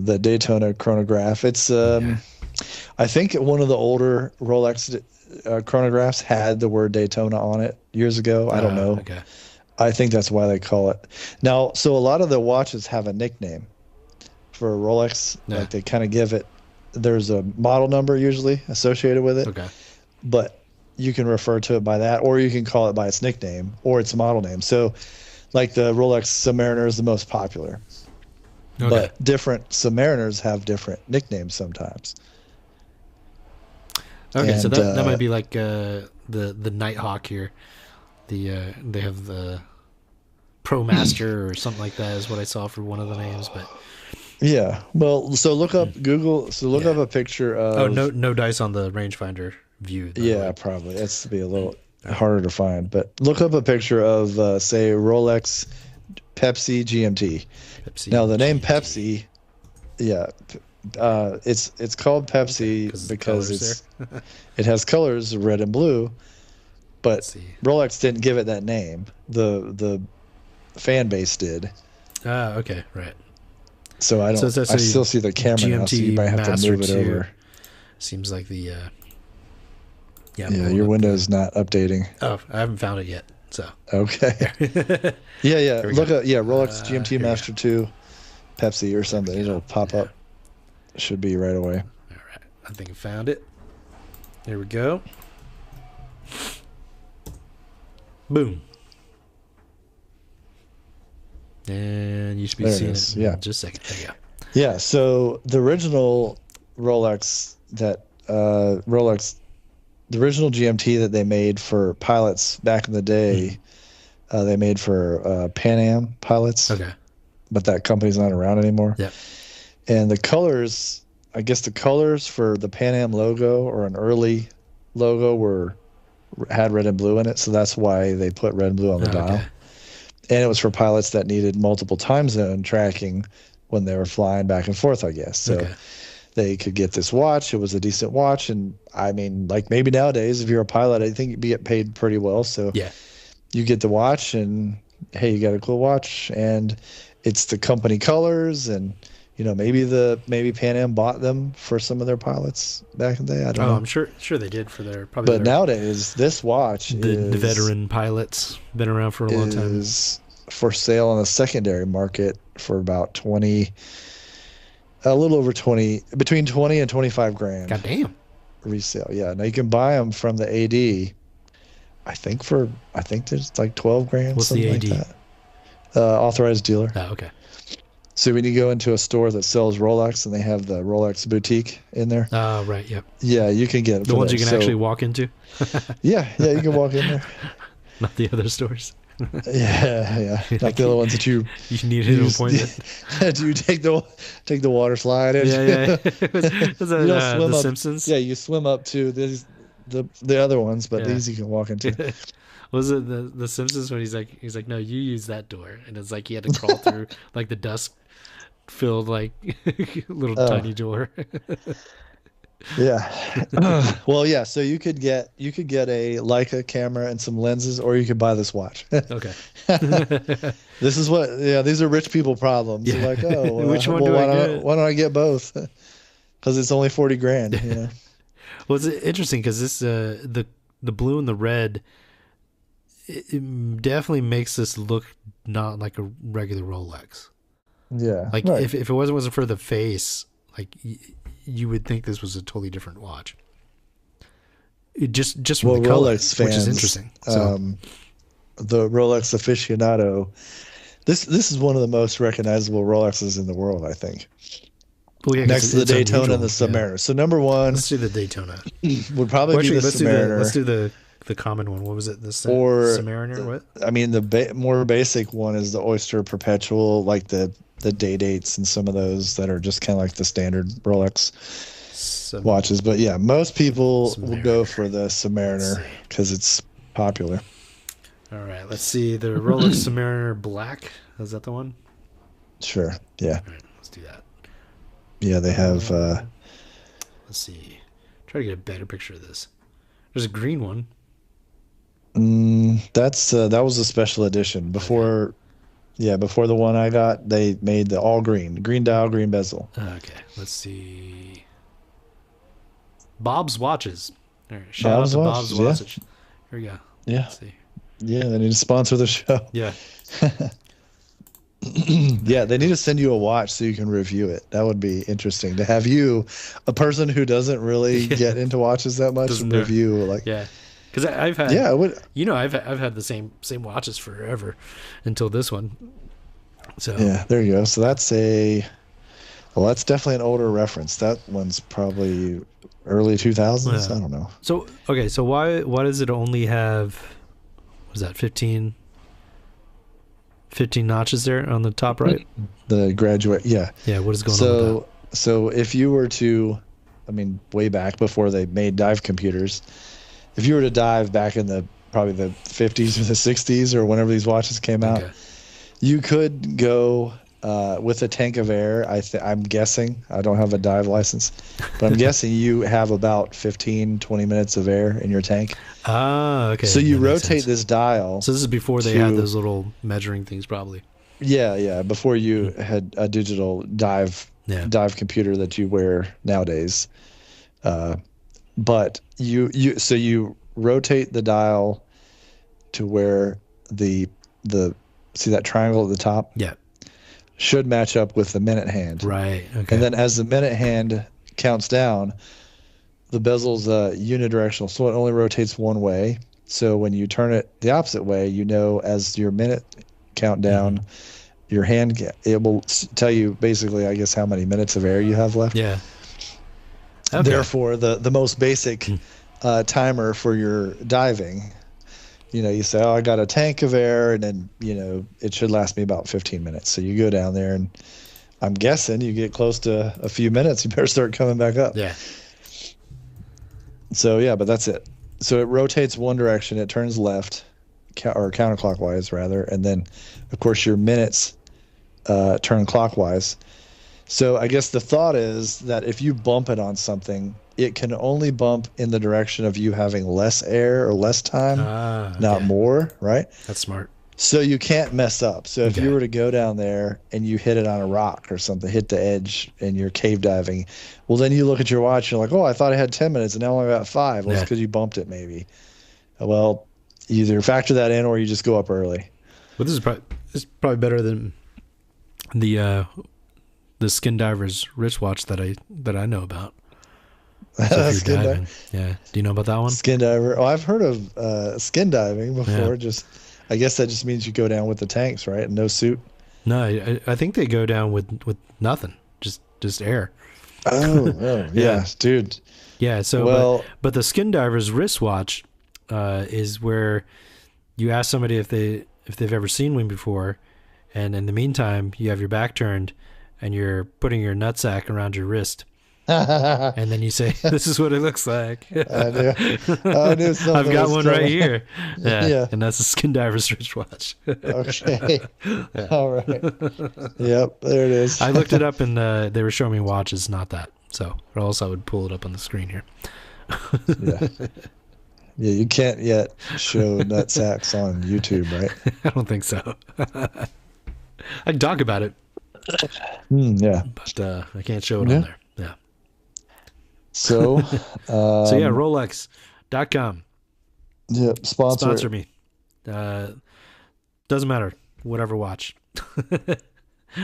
the Daytona chronograph. It's I think one of the older Rolex chronographs had the word Daytona on it years ago. I don't know. Okay. I think that's why they call it. Now, so a lot of the watches have a nickname for Rolex. Yeah. Like they kind of give it, there's a model number usually associated with it. Okay. But you can refer to it by that, or you can call it by its nickname or its model name. So like the Rolex Submariner is the most popular. Okay. But different Submariners have different nicknames sometimes. Okay, And, so that might be like the Nighthawk here. They have the Pro Master or something like that is what I saw for one of the names. But yeah, well, so look up Google. So look up a picture of. no dice on the rangefinder view. Yeah, probably that's to be a little harder to find. But look up a picture of say Rolex Pepsi GMT. Pepsi Now the name GMT. Pepsi, yeah, it's called Pepsi because it has colors red and blue, but Rolex didn't give it that name. The fan base did. Ah, okay, right. So I don't. I still see the camera now, so you might have to move it over. Seems like the. Yeah, your window's not updating. Oh, I haven't found it yet. So okay. yeah. Look at Rolex GMT Master 2, Pepsi or something. It'll pop up. It should be right away. All right, I think I found it. There we go. Boom. And you should be seeing it in just a second. There you go. Yeah, so the original Rolex the original GMT that they made for pilots back in the day, they made for Pan Am pilots. Okay. But that company's not around anymore. Yeah. And the colors, I guess the colors for the Pan Am logo or an early logo had red and blue in it, so that's why they put red and blue on the dial. And it was for pilots that needed multiple time zone tracking when they were flying back and forth, I guess. So they could get this watch. It was a decent watch. And I mean, like maybe nowadays, if you're a pilot, I think you get paid pretty well. So you get the watch and, hey, you got a cool watch. And it's the company colors. And, you know, maybe Pan Am bought them for some of their pilots back in the day. I don't know. I'm sure they did for their probably. But nowadays, this watch the veteran pilots been around for a long time. Is for sale on the secondary market for about a little over 20, between 20 and 25 grand. God damn. Resale. Yeah. Now you can buy them from the AD. I think there's like 12 grand. What's something the AD? like that. Authorized dealer. Oh, okay. So when you go into a store that sells Rolex and they have the Rolex boutique in there. Oh, right. Yep. Yeah, you can get the ones you can actually walk into. yeah, you can walk in there. Not the other stores. yeah. Not the other ones that you needed an appointment. Do you take the water slide? Yeah. Was that, The Simpsons? Yeah, you swim up to the other ones, but these you can walk into. Was it the Simpsons when he's like, no, you use that door, and it's like he had to crawl through like the dust filled like little tiny door. Yeah. Well, yeah. So you could get a Leica camera and some lenses, or you could buy this watch. Okay. This is what. Yeah, these are rich people problems. Yeah. Like, oh, which one do I get? Why don't I get both? Because it's only 40 grand. You know. Well, it's interesting because this the blue and the red. It definitely makes this look not like a regular Rolex. Yeah. Like if it wasn't for the face, like you would think this was a totally different watch. It just from the color, Rolex fans, which is interesting. So. The Rolex aficionado, this is one of the most recognizable Rolexes in the world, I think. Well, yeah, next to the Daytona and the Submariner. Yeah. So number one, let's do the Daytona. Would probably be the Submariner. Let's do the common one. What was it? The Submariner? What? I mean, the more basic one is the Oyster Perpetual, like the day dates and some of those that are just kind of like the standard Rolex watches. But yeah, most people will go for the Submariner because it's popular. All right, let's see the Rolex Submariner Black. Is that the one? Sure. Yeah. All right, let's do that. Yeah, they have. Let's see. Try to get a better picture of this. There's a green one. That was a special edition before. Yeah, before the one I got, they made the all green dial, green bezel. Okay, let's see. Bob's Watches. All right, shout out Bob's to Bob's watches, yeah, Watches. Here we go. yeah, Let's see. yeah. They need to sponsor the show. Yeah. Yeah, they need to send you a watch so you can review it. That would be interesting to have you, a person who doesn't really get into watches that much, Doesn't know. review like. Yeah. Because I've had, Yeah, it would. I've had the same watches forever until this one. So Yeah, there you go. So that's that's definitely an older reference. That one's probably early 2000s. Yeah. I don't know. So okay, so why does it only have, was that 15 notches there on the top right? The graduate, yeah. Yeah, what is going on with that? So if you were to, I mean, way back before they made dive computers, if you were to dive back in probably the 50s or the 60s or whenever these watches came out, you could go with a tank of air. I'm guessing, I don't have a dive license, but I'm guessing you have about 15, 20 minutes of air in your tank. Ah, okay. So you rotate this dial. So this is before they had those little measuring things, probably. Yeah. Before you had a digital dive computer that you wear nowadays. But you rotate the dial to where the see that triangle at the top? Yeah. Should match up with the minute hand. Right. Okay. And then as the minute hand counts down, the bezel's unidirectional, so it only rotates one way. So when you turn it the opposite way, as your minute count down, your hand, it will tell you basically, I guess, how many minutes of air you have left. Yeah. Okay. Therefore, the most basic timer for your diving, you say, oh, I got a tank of air, and then, it should last me about 15 minutes. So you go down there, and I'm guessing you get close to a few minutes, you better start coming back up. Yeah. So, yeah, but that's it. So it rotates one direction, it turns left, or counterclockwise, rather, and then, of course, your minutes turn clockwise. So I guess the thought is that if you bump it on something, it can only bump in the direction of you having less air or less time, not more, right? That's smart. So you can't mess up. So if you were to go down there and you hit it on a rock or something, hit the edge and you're cave diving, well, then you look at your watch and you're like, oh, I thought I had 10 minutes and now I got 5. Well, it's because you bumped it maybe. Well, either factor that in or you just go up early. Well, this is probably better than the Skin Diver's wristwatch that I know about. So Skin diving. Yeah. Do you know about that one? Skin diver. Oh, I've heard of skin diving before. Yeah. I guess that just means you go down with the tanks, right? And no suit. No, I think they go down with nothing, just air. Oh, yeah, dude. Yeah. So, but the Skin Diver's wristwatch is where you ask somebody if they've ever seen one before, and in the meantime, you have your back turned and you're putting your nutsack around your wrist. And then you say, "This is what it looks like." I knew I've got one right here. Yeah, and that's a Skin Diver's wristwatch. Okay, all right. Yep, there it is. I looked it up, and they were showing me watches, not that. So, or else I would pull it up on the screen here. Yeah, you can't yet show nut sacks on YouTube, right? I don't think so. I can talk about it. Yeah, but I can't show it on there. Yeah. So, Rolex.com. Yep, sponsor me. Doesn't matter. Whatever watch.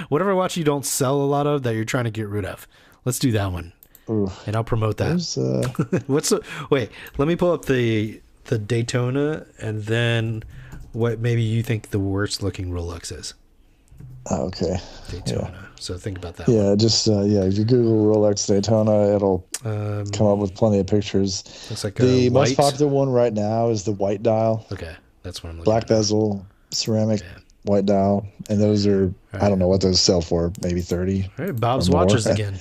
Whatever watch you don't sell a lot of that you're trying to get rid of. Let's do that one. Oof. And I'll promote that. Wait, let me pull up the Daytona and then what maybe you think the worst looking Rolex is. Okay. Daytona. Yeah. So think about that. Yeah, just if you Google Rolex Daytona, it'll come up with plenty of pictures. Looks like the most popular one right now is the white dial. Okay, that's what I'm looking Black at. bezel, ceramic, white dial, and those are right. I don't know what those sell for, maybe 30. All right, Bob's watches again.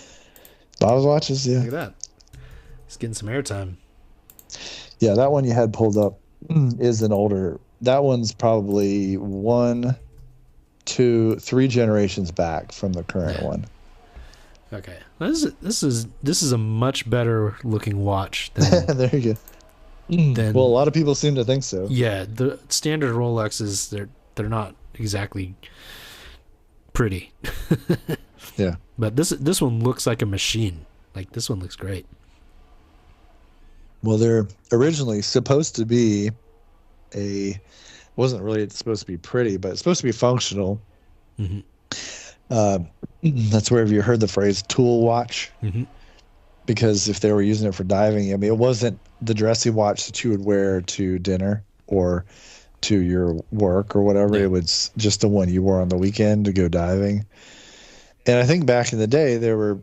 Bob's watches, yeah. Look at that. It's getting some airtime. Yeah, that one you had pulled up is an older. That one's probably 1, 2, 3 generations back from the current one. Okay, this is a much better looking watch than. There you go. Well, a lot of people seem to think so. Yeah, the standard Rolexes they're not exactly pretty. Yeah. But this one looks like a machine. Like, this one looks great. Well, they're originally supposed to be wasn't really supposed to be pretty, but it's supposed to be functional. Mm-hmm. That's where you heard the phrase tool watch. Mm-hmm. Because if they were using it for diving, I mean, it wasn't the dressy watch that you would wear to dinner or to your work or whatever. Yeah. It was just the one you wore on the weekend to go diving. And I think back in the day, there were,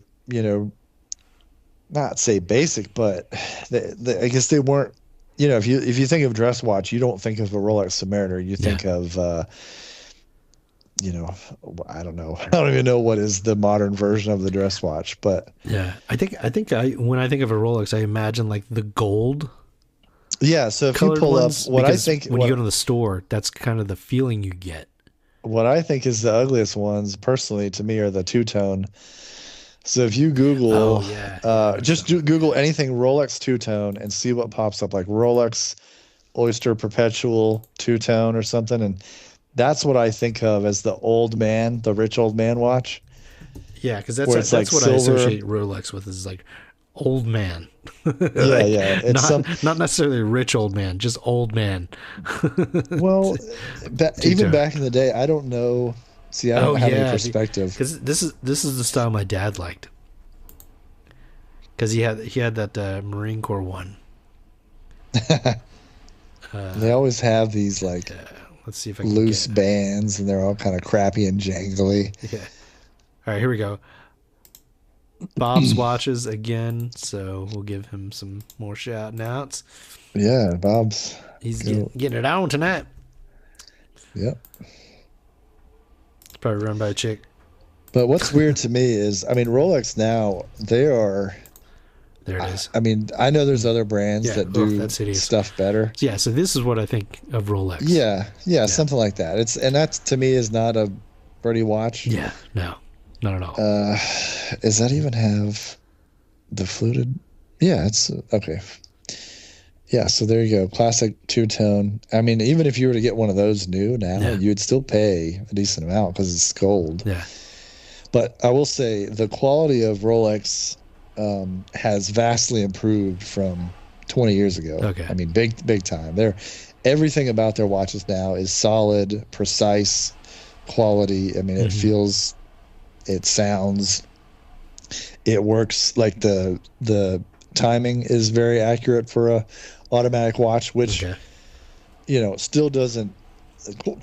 not say basic, but I guess they weren't, if you think of dress watch, you don't think of a Rolex Submariner. You think of, I don't know. I don't even know what is the modern version of the dress watch, but yeah, I think when I think of a Rolex, I imagine like the gold. Yeah. So if you pull up what I think, when you go to the store, that's kind of the feeling you get. What I think is the ugliest ones, personally, to me, are the two-tone. So if you Google, Google anything Rolex two-tone and see what pops up, like Rolex Oyster Perpetual two-tone or something, and that's what I think of as the rich old man watch. Yeah, because that's what silver. I associate Rolex with, is like old man. Yeah. It's not necessarily rich old man, just old man. Well, even back in the day, I don't know. See, I don't have any perspective. Because this is the style my dad liked. Because he had that Marine Corps one. They always have these like let's see if I can loose bands, and they're all kind of crappy and jangly. Yeah. All right, here we go. Bob's watches again, so we'll give him some more shout outs. Yeah, Bob's. He's getting it on tonight. Yep. It's probably run by a chick. But what's weird to me is, I mean, Rolex now, they are. There it is. I mean, I know there's other brands that do stuff better. Yeah, so this is what I think of Rolex. Yeah, something like that. And that to me is not a birdie watch. Yeah, no. Not at all. Does that even have the fluted? Yeah, it's okay. Yeah, so there you go. Classic two-tone. I mean, even if you were to get one of those new now, you would still pay a decent amount because it's gold. Yeah. But I will say the quality of Rolex has vastly improved from 20 years ago. Okay. I mean, big time. Everything about their watches now is solid, precise quality. I mean, it feels... It sounds, it works. Like the timing is very accurate for a automatic watch, which, still doesn't.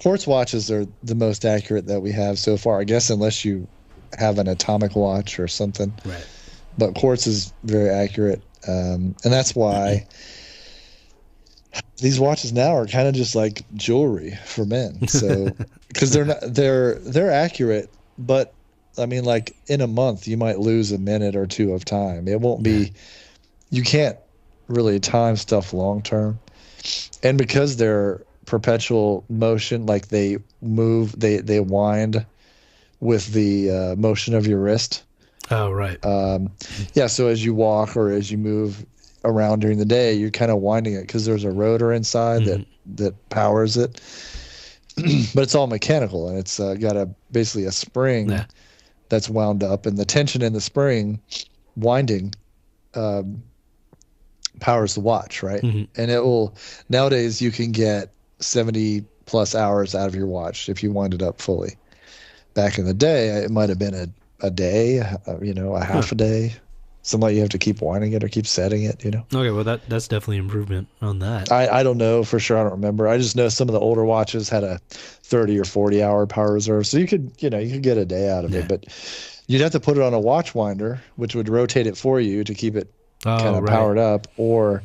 Quartz watches are the most accurate that we have so far, I guess, unless you have an atomic watch or something. Right. But quartz is very accurate, and that's why these watches now are kind of just like jewelry for men. So because they're accurate, but I mean, like in a month, you might lose a minute or two of time. It won't be, you can't really time stuff long term. And because they're perpetual motion, like they move, they wind with the motion of your wrist. Oh, right. So as you walk or as you move around during the day, you're kind of winding it because there's a rotor inside that powers it. But it's all mechanical, and it's got basically a spring that's wound up, and the tension in the spring winding powers the watch, right? And it will, nowadays you can get 70 plus hours out of your watch if you wind it up fully. Back in the day, it might have been a day, a half a day. Something like you have to keep winding it or keep setting it, Okay, well that's definitely improvement on that. I don't know for sure. I don't remember. I just know some of the older watches had a 30 or 40 hour power reserve, so you could get a day out of it, but you'd have to put it on a watch winder, which would rotate it for you to keep it kind of powered up, or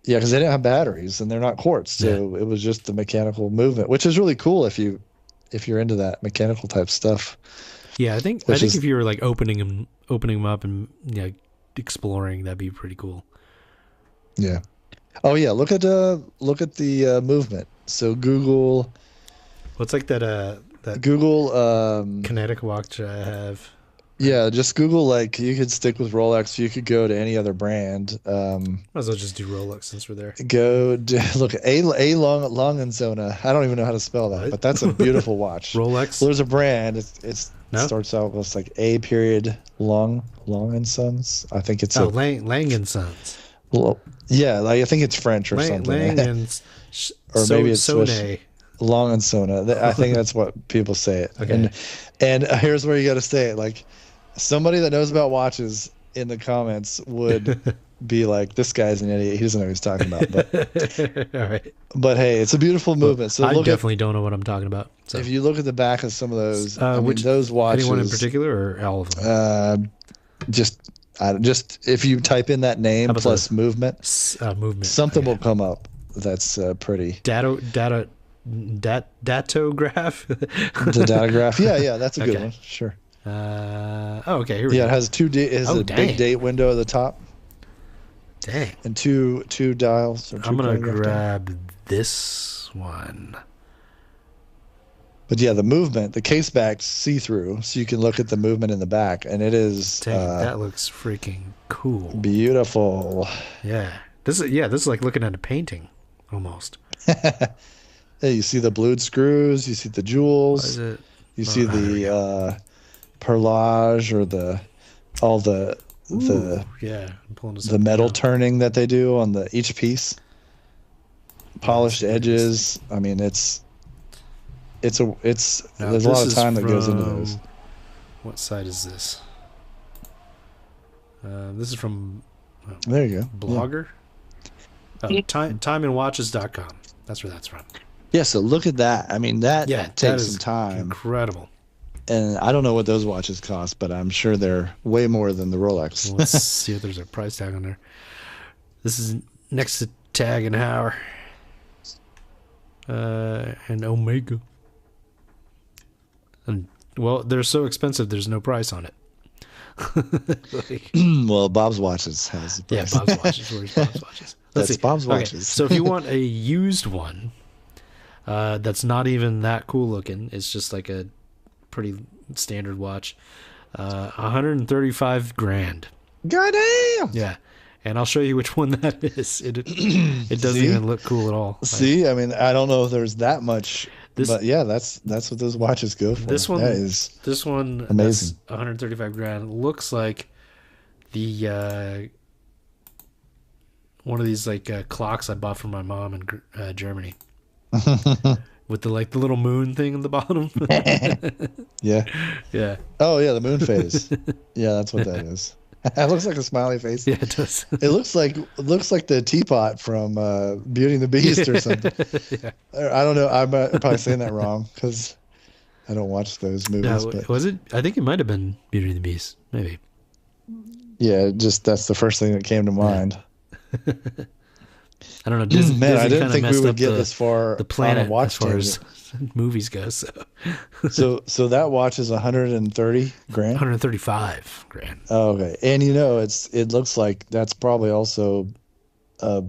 because they didn't have batteries and they're not quartz, so it was just the mechanical movement, which is really cool if you're into that mechanical type stuff. Yeah, I think if you were like opening them up and exploring, that'd be pretty cool. Yeah. Oh yeah, look at the movement. So Google. What's like that Google kinetic watch I have. Yeah, just Google, like, you could stick with Rolex. You could go to any other brand. Might as well just do Rolex since we're there. Look, A Longanzona. I don't even know how to spell that, but that's a beautiful watch. Rolex? Well, there's a brand. It starts out with like A period Long and Sons. I think it's Lang and Sons. Well, yeah, like I think it's French or something. Lang and or maybe it's Sone. Long and Sona. I think that's what people say it. Okay. And here's where you got to say it. Like, somebody that knows about watches in the comments would be like, "This guy's an idiot. He doesn't know what he's talking about." But, all right. But hey, it's a beautiful movement. So I definitely don't know what I'm talking about. So. If you look at the back of some of those, those watches, anyone in particular or all of them? Just if you type in that name plus movement, something will come up. That's pretty. Datograph. The datograph. Yeah, that's a good one. Sure. Okay. Here we go. It has a big date window at the top. Dang. And two dials. I'm gonna grab this one. But yeah, the movement, the case back's see-through, so you can look at the movement in the back, and it is. Dang, that looks freaking cool. Beautiful. Yeah. This is like looking at a painting, almost. Hey, you see the blued screws, you see the jewels, you see the perlage or the metal turning that they do on each piece, polished edges. I mean, there's a lot of time that goes into those. What site is this? This is from there you go, Blogger. Yeah. Timeandwatches.com. That's where that's from. Yeah, so look at that. I mean, that takes some time. Incredible. And I don't know what those watches cost, but I'm sure they're way more than the Rolex. Well, let's see if there's a price tag on there. This is next to Tag and Heuer. And Omega. And, well, they're so expensive, there's no price on it. Well, Bob's Watches has a price. Yeah, Bob's Watches. Where's Bob's Watches? That's Bob's Watches. Okay, so if you want a used one, that's not even that cool looking, it's just like a pretty standard watch, $135,000. Goddamn! Yeah, and I'll show you which one that is. It doesn't even look cool at all. See, I mean, I don't know if there's that much, but yeah, that's what those watches go for. This one amazing. $135,000 looks like the one of these like clocks I bought from my mom in Germany. With the little moon thing in the bottom. Yeah. Oh yeah, the moon phase. Yeah, that's what that is. It looks like a smiley face. Yeah, it does. It looks like the teapot from Beauty and the Beast or something. Yeah. I don't know. I'm probably saying that wrong because I don't watch those movies. No, was it? I think it might have been Beauty and the Beast. Maybe. Yeah, that's the first thing that came to mind. Yeah. I don't know. Disney I didn't think we would get this far. The planet, on a watch as far as movies go. So that watch is $130,000. $135,000. Oh, okay, and it looks like that's probably also a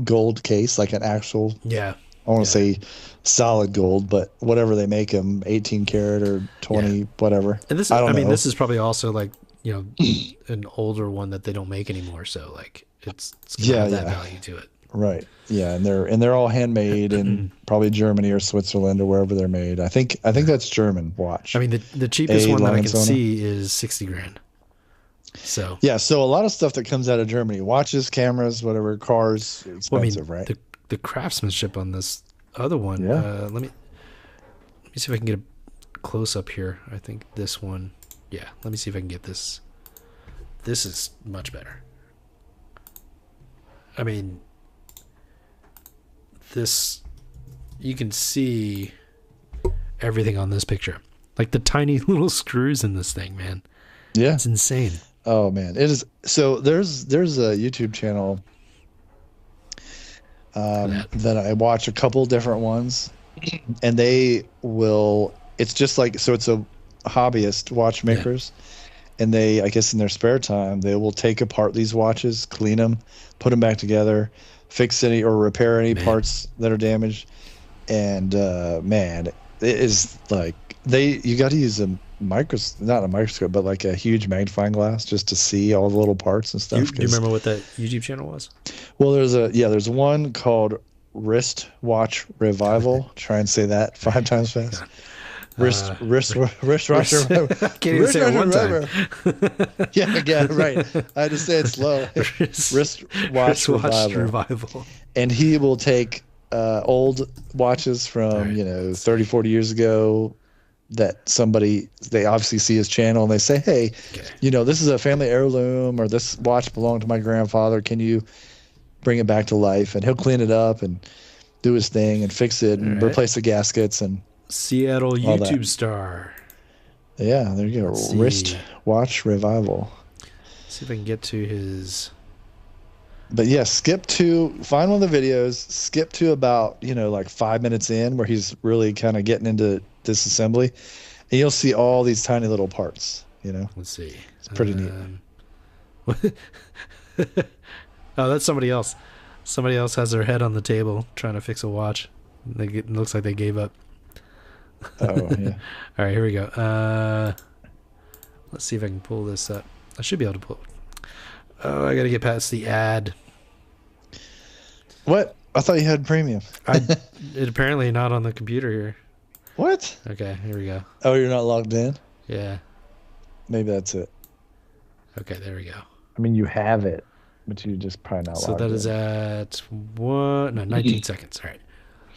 gold case, like an actual. Yeah. I want to say solid gold, but whatever they make them, 18 karat or 20, whatever. And this, I mean, this is probably also like an older one that they don't make anymore. So like it's gonna have that value to it. Right. Yeah, and they're all handmade in probably Germany or Switzerland or wherever they're made. I think that's German watch. I mean, the cheapest one that I can see is $60,000. So yeah, so a lot of stuff that comes out of Germany, watches, cameras, whatever, cars, expensive, right? The craftsmanship on this other one. Yeah. Let me see if I can get a close up here. I think this one. Yeah. Let me see if I can get this. This is much better. I mean, this, you can see everything on this picture, like the tiny little screws in this thing, man. Yeah, it's insane. Oh man, it is. So there's a YouTube channel that I watch a couple different ones, and it's just like, so it's a hobbyist watchmakers, and they, I guess in their spare time, they will take apart these watches, clean them, put them back together, fix any or repair any parts that are damaged. And man, it is like you got to use not a microscope, but like a huge magnifying glass just to see all the little parts and stuff. Do you remember what that YouTube channel was? Well, there's one called Wristwatch Revival. Try and say that 5 times fast. Wristwatch Revival. Can't even say it one time. Yeah, right. I had to say it slow. Wristwatch Revival. And he will take old watches from 30, 40 years ago that they obviously see his channel and they say, hey, this is a family heirloom, or this watch belonged to my grandfather. Can you bring it back to life? And he'll clean it up and do his thing and fix it and replace the gaskets and Seattle YouTube star. Yeah, there you go. Wristwatch Revival. Let's see if I can get to his. But yeah, find one of the videos, skip to about, like 5 minutes in where he's really kind of getting into disassembly, and you'll see all these tiny little parts, Let's see. It's pretty neat. Oh, that's somebody else. Somebody else has their head on the table trying to fix a watch. It looks like they gave up. Oh, yeah. All right, here we go. Let's see if I can pull this up. I should be able to pull it. Oh, I got to get past the ad. What? I thought you had premium. It apparently not on the computer here. What? Okay, here we go. Oh, you're not logged in? Yeah. Maybe that's it. Okay, there we go. I mean, you have it, but you just probably not logged in. So that is at 19 seconds. All right.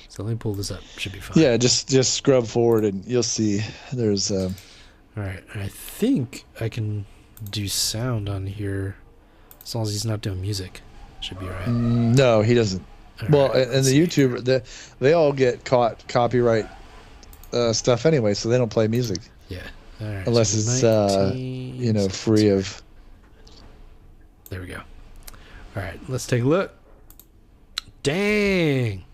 So let me pull this up. Should be fine. Yeah, just scrub forward and you'll see there's... All right. I think I can do sound on here as long as he's not doing music. Should be all right. No, he doesn't. Well, and the YouTuber, they all get caught copyright stuff anyway, so they don't play music. Yeah. All right. Unless it's free of. There we go. All right, let's take a look. Dang.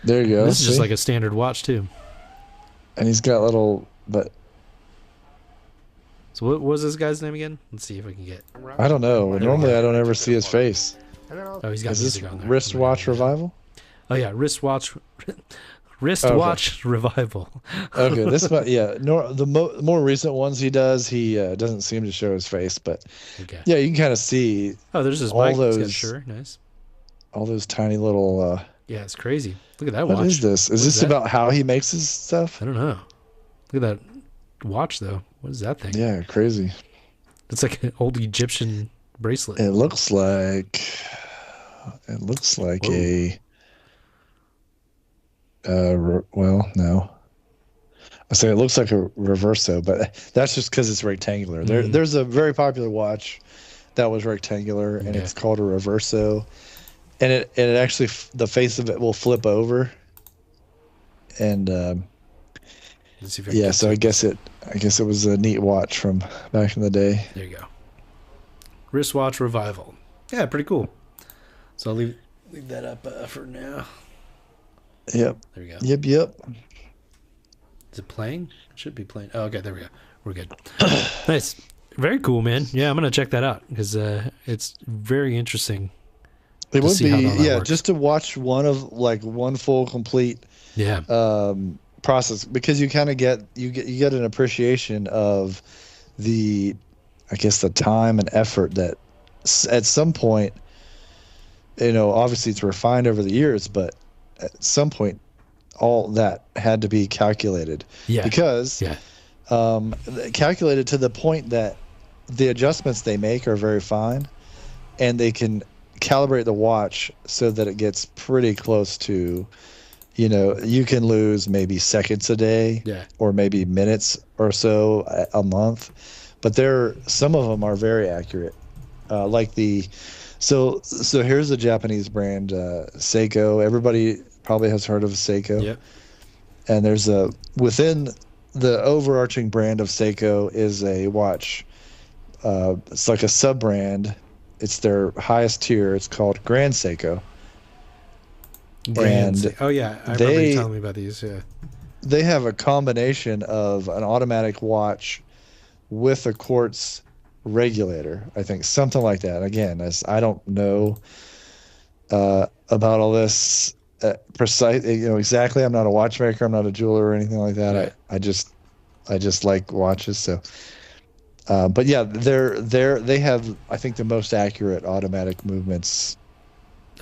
There you go. This is just like a standard watch too. And he's got but. So what was this guy's name again? Let's see if I can get. I don't know. Normally, I don't ever see his face. Oh, he's got music on there. Wristwatch Revival? Oh yeah, wristwatch Revival. Okay, this the more recent ones he does, he doesn't seem to show his face, but yeah, you can kind of see. Oh, there's his mic. Sure, nice. All those tiny little. Yeah, it's crazy. Look at that watch. What is this? Is this about how he makes his stuff? I don't know. Look at that watch though. What is that thing? Yeah, crazy. It's like an old Egyptian bracelet. It looks like a. Well, no. I say it looks like a reverso, but that's just because it's rectangular. There's a very popular watch that was rectangular, and it's called a reverso, and it actually the face of it will flip over, and so I guess it was a neat watch from back in the day. There you go. Wristwatch Revival. Yeah, pretty cool. So I'll leave that up for now. Yep. There we go. Yep. Is it playing? It should be playing. Oh, okay. There we go. We're good. Nice. Very cool, man. Yeah, I'm going to check that out because it's very interesting. It would be, just to watch one full complete process, because you kind of get an appreciation of the time and effort that at some point, obviously it's refined over the years, but at some point all that had to be calculated because calculated to the point that the adjustments they make are very fine, and they can calibrate the watch so that it gets pretty close to, you can lose maybe seconds a day or maybe minutes or so a month, but some of them are very accurate. So here's a Japanese brand, Seiko. Everybody probably has heard of Seiko. Yep. And there's within the overarching brand of Seiko is a watch. It's like a sub brand. It's their highest tier. It's called Grand Seiko. Oh yeah, I remember you telling me about these. Yeah. They have a combination of an automatic watch with a quartz regulator, I think, something like that. Again, as I don't know about all this precise, exactly. I'm not a watchmaker. I'm not a jeweler or anything like that. I just like watches. So, but yeah, they have, I think, the most accurate automatic movements.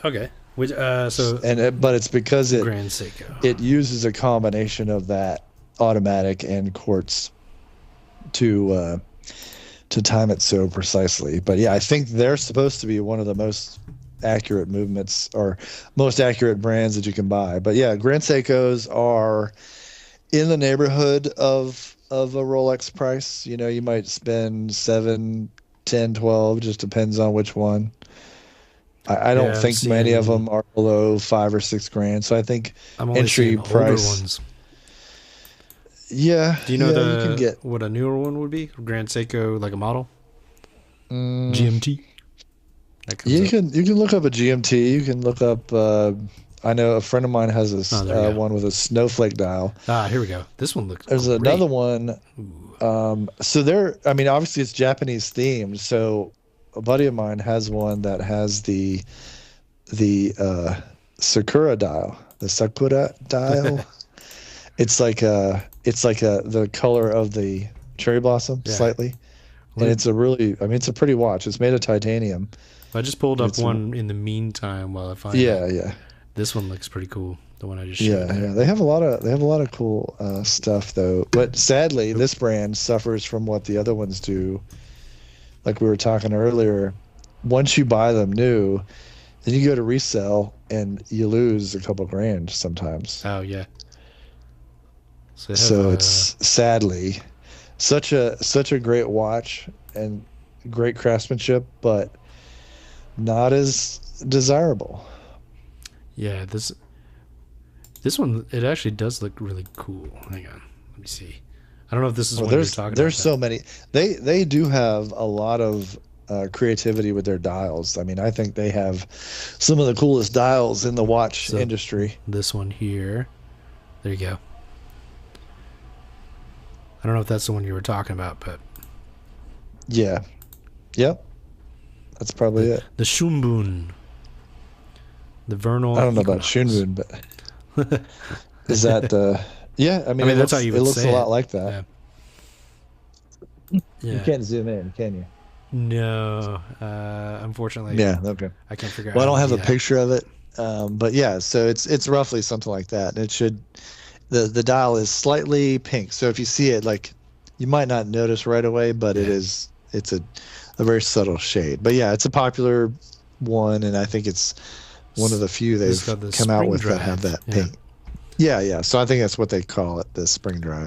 Okay. Which so But it's because Grand Seiko. it uses a combination of that automatic and quartz to time it so precisely. But yeah, I think they're supposed to be one of the most accurate movements or most accurate brands that you can buy. But yeah, Grand Seikos are in the neighborhood of a Rolex price. You know, you might spend 7, 10, 12, just depends on which one. I don't think many of them are below $5 or $6 grand. So I think I'm only entry price older ones. Yeah. Do you know you can get what a newer one would be? Grand Seiko, like a model? GMT? You can look up a GMT. You can look up. I know a friend of mine has a one with a snowflake dial. Ah, here we go. This one looks. There's great. Another one. So they're. I mean, obviously it's Japanese themed. So a buddy of mine has one that has the Sakura dial. The Sakura dial. It's like the color of the cherry blossom slightly. And it's a pretty watch. It's made of titanium. I just pulled up one in the meantime while I find it. Yeah. This one looks pretty cool. The one I just showed. Yeah. They have a lot of cool stuff though. But sadly, this brand suffers from what the other ones do. Like we were talking earlier, once you buy them new, then you go to resell and you lose a couple grand sometimes. Oh yeah. So it's sadly such a great watch and great craftsmanship, but not as desirable. Yeah, this one, it actually does look really cool. Hang on, let me see. I don't know if this is what you're talking about. There's so many. They do have a lot of creativity with their dials. I mean, I think they have some of the coolest dials in the watch industry. This one here, there you go. I don't know if that's the one you were talking about, but yeah, yep, that's probably it. The Shunbun, the vernal. I don't know about Shunbun, but is that? Yeah, I mean that's how you would say it. It looks a lot like that. Yeah. You can't zoom in, can you? No, unfortunately. Yeah, okay. I can't figure out. Well, I don't have a picture of it, but yeah, so it's roughly something like that. And it should. The dial is slightly pink, so if you see it, like, you might not notice right away, but it's a very subtle shade. But yeah, it's a popular one, and I think it's one of the few they've come out with that have that pink. Yeah. So I think that's what they call it, the spring drive.